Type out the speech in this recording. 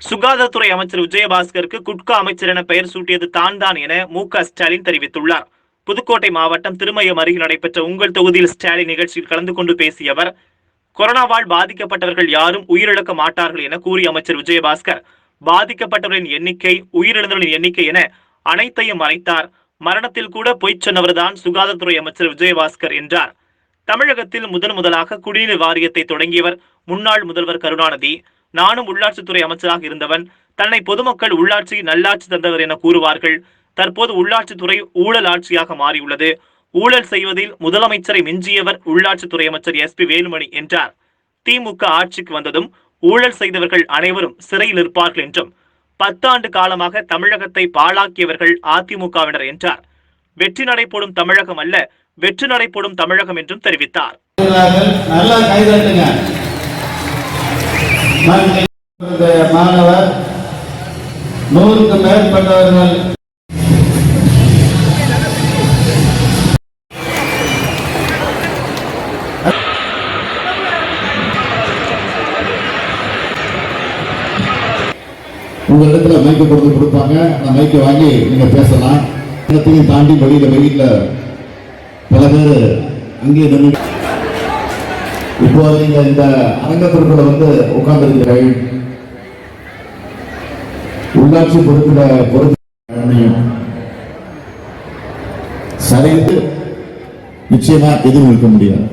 சுகாதாரத்துறை அமைச்சர் விஜயபாஸ்கருக்கு குட்கா அமைச்சர் என பெயர் சூட்டியது தான் என மு.க.ஸ்டாலின் தெரிவித்துள்ளார். புதுக்கோட்டை மாவட்டம் திருமயம் அருகில் நடைபெற்ற உங்கள் தொகுதியில் ஸ்டாலின் நிகழ்ச்சியில் கலந்து கொண்டு பேசிய அவர், கொரோனாவால் பாதிக்கப்பட்டவர்கள் யாரும் உயிரிழக்க மாட்டார்கள் என கூறிய அமைச்சர் விஜயபாஸ்கர், பாதிக்கப்பட்டவர்களின் எண்ணிக்கை, உயிரிழந்தவர்களின் எண்ணிக்கை என அனைத்தையும் மறைத்தார். மரணத்தில் கூட பொய் சொன்னவர்தான் சுகாதாரத்துறை அமைச்சர் விஜயபாஸ்கர் என்றார். தமிழகத்தில் முதலாக குடிநீர் வாரியத்தை தொடங்கியவர் முன்னாள் முதல்வர் கருணாநிதி. நானும் உள்ளாட்சித்துறை அமைச்சராக இருந்தவன். தன்னை பொதுமக்கள் உள்ளாட்சி நல்லாட்சி தந்தவர் என கூறுவார்கள். தற்போது உள்ளாட்சித்துறை ஊழல் ஆட்சியாக மாறியுள்ளது. ஊழல் செய்வதில் முதலமைச்சரை மிஞ்சியவர் உள்ளாட்சித்துறை அமைச்சர் எஸ்.பி. வேலுமணி என்றார். திமுக ஆட்சிக்கு வந்ததும் ஊழல் செய்தவர்கள் அனைவரும் சிறையில் இருப்பார்கள் என்றும், 10 ஆண்டு காலமாக தமிழகத்தை பாழாக்கியவர்கள் அதிமுகவினர் என்றார். வெற்றி நடைபோடும் தமிழகம் அல்ல, வெற்றி நடைபோடும் தமிழகம் என்றும் தெரிவித்தார். மாணவர் 100க்கு மேற்பட்டவர்கள் உங்க இடத்துல மைக்கு கொடுப்பாங்க. அந்த மைக்கை வாங்கி நீங்க பேசலாம். இடத்தையும் தாண்டி வெயில பல பேர் அங்கே நின்று இப்போ நீங்க இந்த அரங்கத்திற்குள்ள வந்து உட்கார்ந்து உள்ளாட்சி பொறுப்பு சரிந்து நிச்சயமா எதிர்கொள்ள முடியாது.